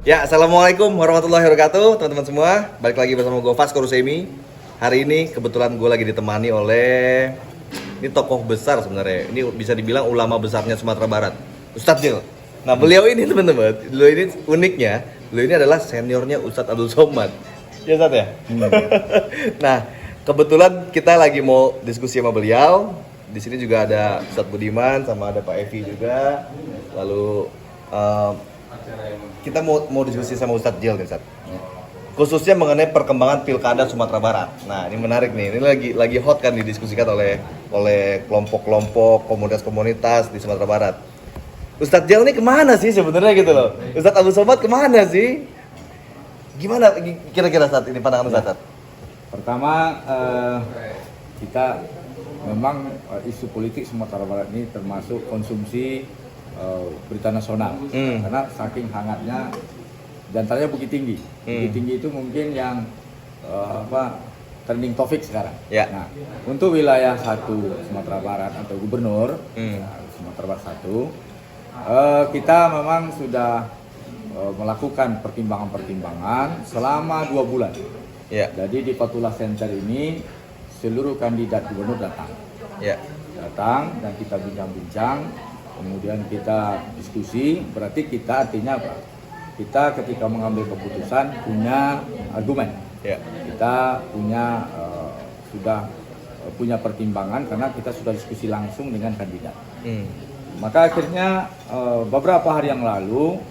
Ya, assalamualaikum warahmatullahi wabarakatuh, teman-teman semua. Balik lagi bersama gue Vasco Rusemi. Hari ini kebetulan gue lagi ditemani oleh ini tokoh besar sebenarnya. Ini bisa dibilang ulama besarnya Sumatera Barat, Ustadz Jil. Nah, beliau ini teman-teman, beliau ini uniknya, beliau ini adalah seniornya Ustadz Abdul Somad. Ya Ustadz ya. Nah, kebetulan kita lagi mau diskusi sama beliau. Di sini juga ada Ustadz Budiman sama ada Pak Evi juga. Lalu kita mau diskusi sama Ustadz Jil nih, Ustadz. Khususnya mengenai perkembangan pilkada Sumatera Barat. Nah, ini menarik nih. Ini lagi hot kan didiskusikan oleh kelompok-kelompok, komunitas-komunitas di Sumatera Barat. Ustadz Jil ini kemana sih sebenarnya gitu loh? Ustadz Abdul Somad kemana sih? Gimana kira-kira saat ini pandangan Ustadz? Pertama, kita memang isu politik Sumatera Barat ini termasuk konsumsi berita nasional, karena saking hangatnya, diantaranya Bukit Tinggi. Bukit Tinggi itu mungkin yang trending topik sekarang. Ya. Nah, untuk wilayah 1 Sumatera Barat atau gubernur Sumatera Barat 1, kita memang sudah melakukan pertimbangan-pertimbangan selama 2 bulan. Ya. Jadi di Fatullah Center ini seluruh kandidat gubernur datang. Ya. Datang dan kita bincang-bincang, kemudian kita diskusi. Berarti kita artinya apa? Kita ketika mengambil keputusan punya argumen. Ya. Kita punya sudah punya pertimbangan karena kita sudah diskusi langsung dengan kandidat. Maka akhirnya beberapa hari yang lalu,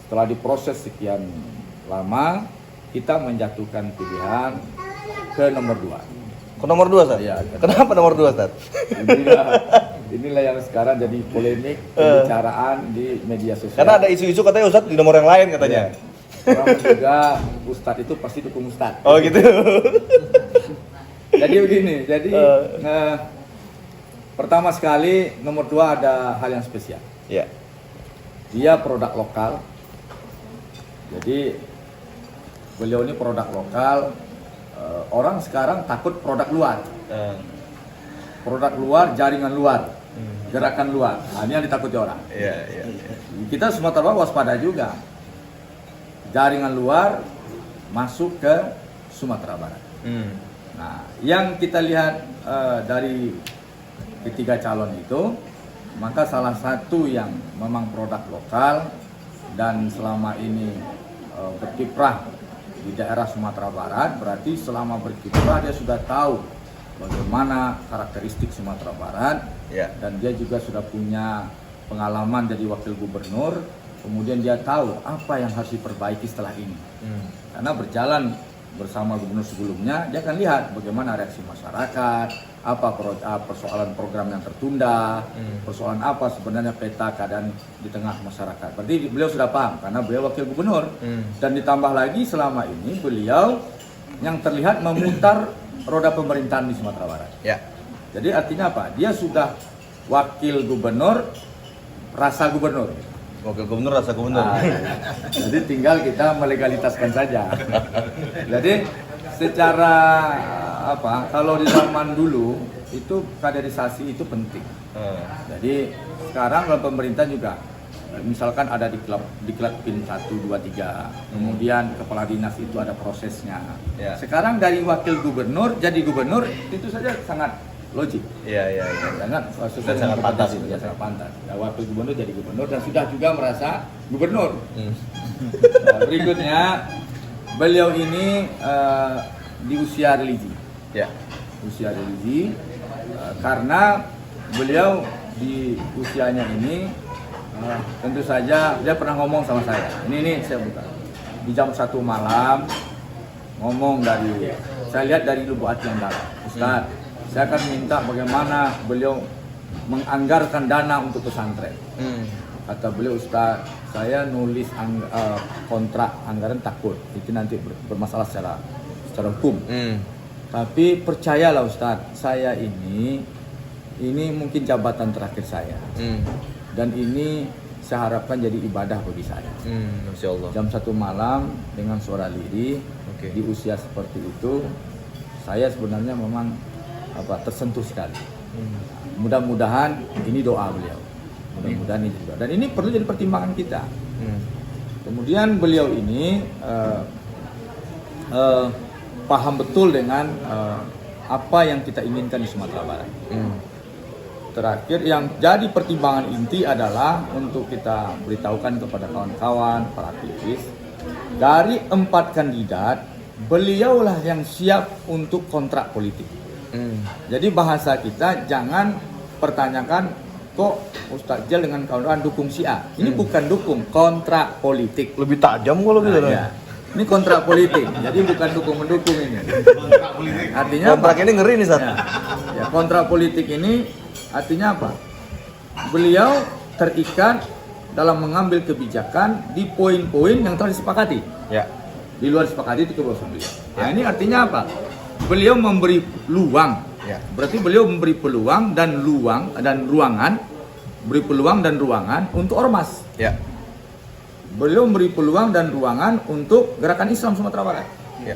setelah diproses sekian lama, kita menjatuhkan pilihan ke nomor 2. Ke nomor 2, Ustadz? Ya. Kenapa nomor 2, Ustadz? Inilah yang sekarang jadi polemik pembicaraan di media sosial. Karena ada isu-isu katanya Ustadz di nomor yang lain katanya. Orang juga Ustadz itu pasti dukung Ustadz. Oh gitu. Jadi begini, pertama sekali nomor 2 ada hal yang spesial. Ya. Dia produk lokal. Jadi beliau ini produk lokal. Orang sekarang takut produk luar. Produk luar, jaringan luar, gerakan luar. Nah, ini yang ditakuti orang. Iya. Kita Sumatera Barat waspada juga. Jaringan luar masuk ke Sumatera Barat. Nah, yang kita lihat dari ketiga calon itu, maka salah satu yang memang produk lokal dan selama ini berkiprah di daerah Sumatera Barat, berarti selama berkiprah dia sudah tahu bagaimana karakteristik Sumatera Barat, dan dia juga sudah punya pengalaman jadi wakil gubernur. Kemudian dia tahu apa yang harus diperbaiki setelah ini. Karena berjalan bersama gubernur sebelumnya, dia akan lihat bagaimana reaksi masyarakat, apa persoalan program yang tertunda, persoalan apa sebenarnya peta keadaan di tengah masyarakat. Berarti beliau sudah paham karena beliau wakil gubernur. Dan ditambah lagi selama ini beliau yang terlihat memutar roda pemerintahan di Sumatera Barat. Ya. Jadi artinya apa? Dia sudah wakil gubernur, rasa gubernur. Wakil gubernur rasa gubernur. Jadi tinggal kita melegalitaskan saja. Jadi secara kalau di zaman dulu itu kaderisasi itu penting. Jadi sekarang dalam pemerintah juga, misalkan ada di klub PIN 1, 2, 3, kemudian kepala dinas itu ada prosesnya. Sekarang dari wakil gubernur jadi gubernur itu saja sangat logik. Iya. Sangat pantas itu. Ya, sangat pantas. Nah, wakil gubernur jadi gubernur dan sudah juga merasa gubernur. Nah, berikutnya beliau ini di usia religi. Ya. Usia religi karena beliau di usianya ini tentu saja dia pernah ngomong sama saya. Ini saya buka. Di jam 1 malam ngomong saya lihat dari lubuk hati yang dalam. Ustaz, saya akan minta bagaimana beliau menganggarkan dana untuk pesantren. Kata beliau, Ustaz, saya nulis kontrak anggaran takut itu nanti bermasalah secara hukum. Tapi percayalah Ustaz, saya ini mungkin jabatan terakhir saya. Dan ini saya harapkan jadi ibadah bagi saya. Masya Allah. Jam 1 malam dengan suara lirih, di usia seperti itu, saya sebenarnya memang tersentuh sekali. Mudah-mudahan ini doa beliau. Mudah-mudahan ini juga. Dan ini perlu jadi pertimbangan kita. Kemudian beliau ini paham betul dengan apa yang kita inginkan di Sumatera Barat. Terakhir yang jadi pertimbangan inti adalah untuk kita beritahukan kepada kawan-kawan, para aktivis, dari 4 kandidat, beliaulah yang siap untuk kontrak politik. Jadi bahasa kita jangan pertanyakan kok Ustadz Jal dengan kawan-kawan dukung si A. Ini bukan dukung, kontrak politik. Lebih tajam kalau gitu. Ya. Ini kontrak politik, jadi bukan dukung-mendukung ini. Artinya Kontrak ini ngeri nih, Sat. Ya, kontrak politik ini artinya apa? Beliau terikat dalam mengambil kebijakan di poin-poin yang telah disepakati. Ya. Di luar disepakati itu keputusan beliau. Nah, ini artinya apa? Beliau memberi peluang. Ya. Berarti beliau memberi peluang dan ruangan, beri peluang dan ruangan untuk ormas. Ya. Beliau memberi peluang dan ruangan untuk gerakan Islam Sumatera Barat. Ya.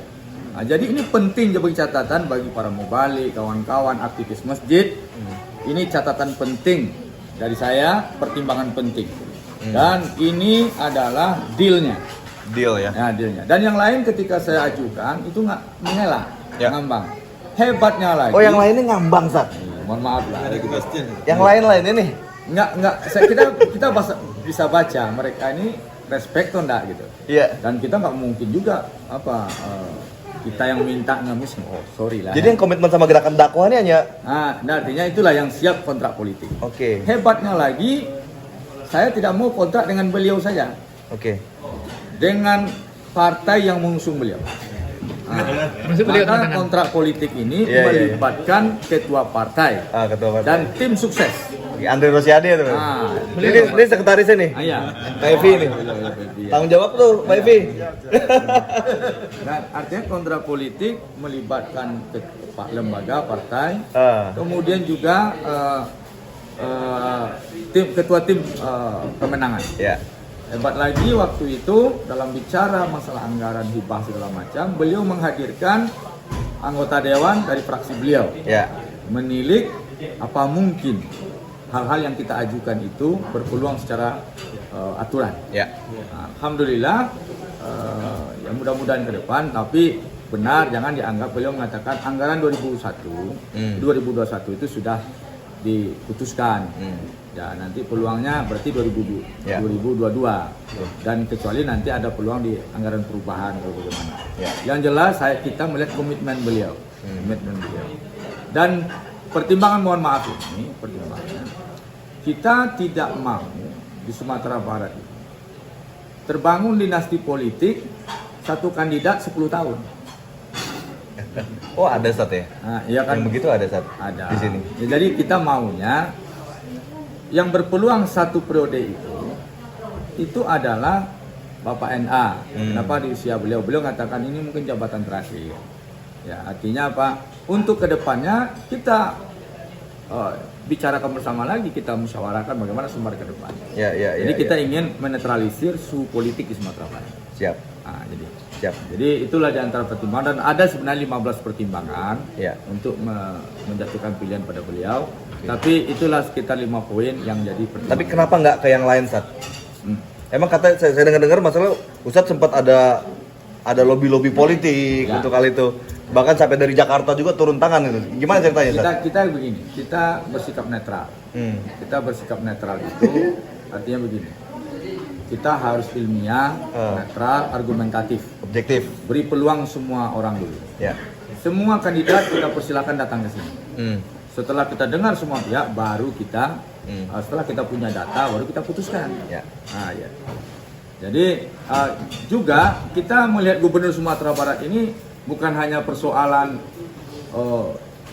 Nah, jadi ini penting bagi catatan bagi para mubalik, kawan-kawan aktivis masjid. Ini catatan penting dari saya, pertimbangan penting. Dan ini adalah dealnya. Deal ya. Ya, dealnya. Dan yang lain ketika saya ajukan itu nggak mengelak, Ya. ngambang. Hebatnya lagi. Oh, yang lainnya ngambang, Sat. Mohon maaf lah. Yang lain ini. Nggak. Kita bisa baca mereka ini respect atau enggak gitu. Iya. Dan kita nggak mungkin juga kita yang minta ngamis, sorry lah. Jadi yang komitmen sama gerakan dakwah ini hanya Nah, artinya itulah yang siap kontrak politik. oke. Hebatnya lagi, saya tidak mau kontrak dengan beliau saja, Oke. dengan partai yang mengusung beliau. Maka kontrak politik ini Iya, iya, iya. melibatkan ketua partai Ketua Partai. dan tim sukses. Andre Rosiade itu. Ini sekretarisnya nih. Iya. Pak Evi nih. Tanggung jawab tuh, Pak Evi. Dan artinya kontrak politik melibatkan lembaga partai, Ah. kemudian juga ketua tim pemenangan. Ya. Hebat lagi waktu itu dalam bicara masalah anggaran hibah segala macam, beliau menghadirkan anggota dewan dari fraksi beliau, Ya. menilik apa mungkin hal-hal yang kita ajukan itu berpeluang secara aturan. Ya. Alhamdulillah, ya mudah-mudahan ke depan, tapi benar jangan dianggap beliau mengatakan anggaran 2021 itu sudah diputuskan. Ya, nanti peluangnya berarti 2022. Dan kecuali nanti ada peluang di anggaran perubahan atau bagaimana. Ya. Yang jelas kita melihat komitmen beliau. Komitmen beliau. Dan pertimbangan, mohon maaf ini, pertimbangannya kita tidak mau di Sumatera Barat ini terbangun dinasti politik satu kandidat 10 tahun. Oh, ada, Sat ya? Nah, iya kan? Yang begitu ada, Sat? Ada. Di sini. Ya, jadi kita maunya yang berpeluang satu periode itu adalah Bapak NA. Kenapa di usia beliau? Beliau mengatakan ini mungkin jabatan terakhir. Ya, artinya apa? Untuk kedepannya kita bicarakan bersama lagi, kita musyawarahkan bagaimana sumber ke depan. Ya. Jadi kita ingin menetralisir suhu politik di Sumatera Barat. Siap. Nah, Siap. jadi itulah di antara pertimbangan, dan ada sebenarnya 15 pertimbangan Ya. untuk menjatuhkan pilihan pada beliau. Tapi itulah sekitar 5 poin yang jadi pertimbangan. Tapi kenapa nggak ke yang lain, Sat? Emang kata saya dengar masalah Ustadz sempat ada lobby politik Ya. untuk kali itu. Bahkan sampai dari Jakarta juga turun tangan itu. Gimana ceritanya, Sat? Kita begini, kita bersikap netral. Kita bersikap netral itu artinya begini. Kita harus ilmiah, netral, argumentatif. Objektif. Beri peluang semua orang dulu. Ya. Semua kandidat kita persilakan datang ke sini. Setelah kita dengar semua pihak, baru kita setelah kita punya data, baru kita putuskan. Ya. Nah, ya. Jadi juga kita melihat Gubernur Sumatera Barat ini bukan hanya persoalan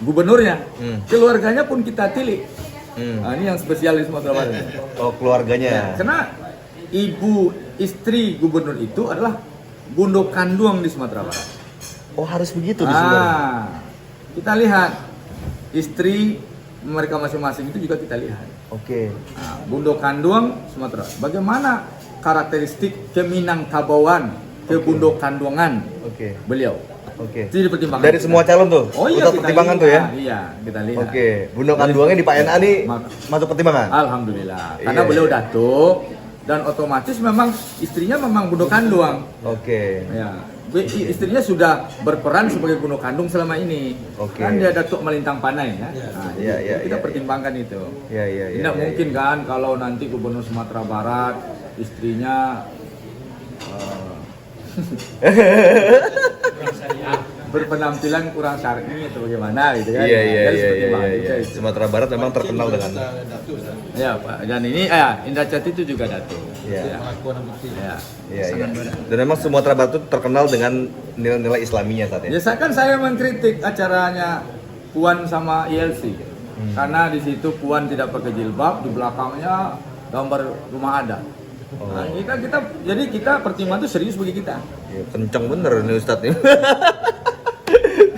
gubernurnya, keluarganya pun kita tilik. Nah, ini yang spesial di Sumatera Barat. Oh, keluarganya. Karena ibu istri gubernur itu adalah bundo kandung di Sumatera Barat. Oh, harus begitu di sebenarnya. Kita lihat istri mereka masing-masing itu juga kita lihat. Oke. Nah, bundo kandung Sumatera. Bagaimana karakteristik keminangkabauan, kebundo kandungan beliau? Oke. Itu dipertimbangkan. Dari semua calon tuh. Oh iya, Ustadz kita pertimbangan lihat. tuh ya. Iya, kita lihat. Oke. Bunda kanduangnya di Pak NA nih masuk pertimbangan. Alhamdulillah. Karena Iya, beliau iya. datuk, dan otomatis memang istrinya memang bunuh kandung. Oke. Ya, istrinya sudah berperan sebagai bunuh kandung selama ini. Oke. Kan dia Datuk Melintang Panai ya. Nah, Iya, iya, kita iya, pertimbangkan itu. Iya, iya, iya. Tidak iya, mungkin iya. kan kalau nanti Gubernur Sumatera Barat istrinya berpenampilan kurang syar'i atau bagaimana gitu kan. Iya, iya, Harus iya, iya, pertimbangan iya, juga iya. itu. Sumatera Barat memang terkenal dengan Ya Pak, dan ini Indra Jati itu juga Datuk. Iya. Ya. Iya, iya. Dan memang Sumatera Barat itu terkenal dengan nilai-nilai Islaminya saat ini. Biasa kan saya mengkritik acaranya Puan sama ILC. Karena di situ Puan tidak pakai jilbab, di belakangnya gambar rumah adat. Nah, kita pertimbangan itu serius bagi kita. Ya, kenceng bener nih Ustadz nih.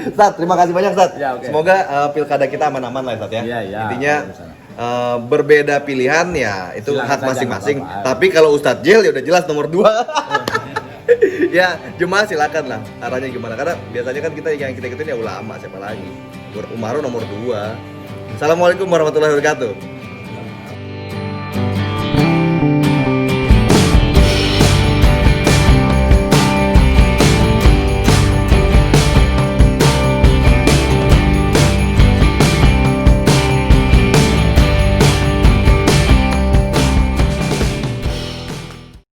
Ustadz, terima kasih banyak Ustadz. Ya, oke. Semoga pilkada kita aman-aman lah Ustadz ya. Iya, iya. Intinya berbeda pilihan ya itu Silakan hak saja, masing-masing. nggak apa-apa. Tapi kalau Ustadz Jel ya udah jelas nomor 2. Ya jemaah silakan lah arahnya gimana, karena biasanya kan kita yang kita ikutin ya ulama, siapa lagi. Umaru nomor 2. Assalamualaikum warahmatullahi wabarakatuh.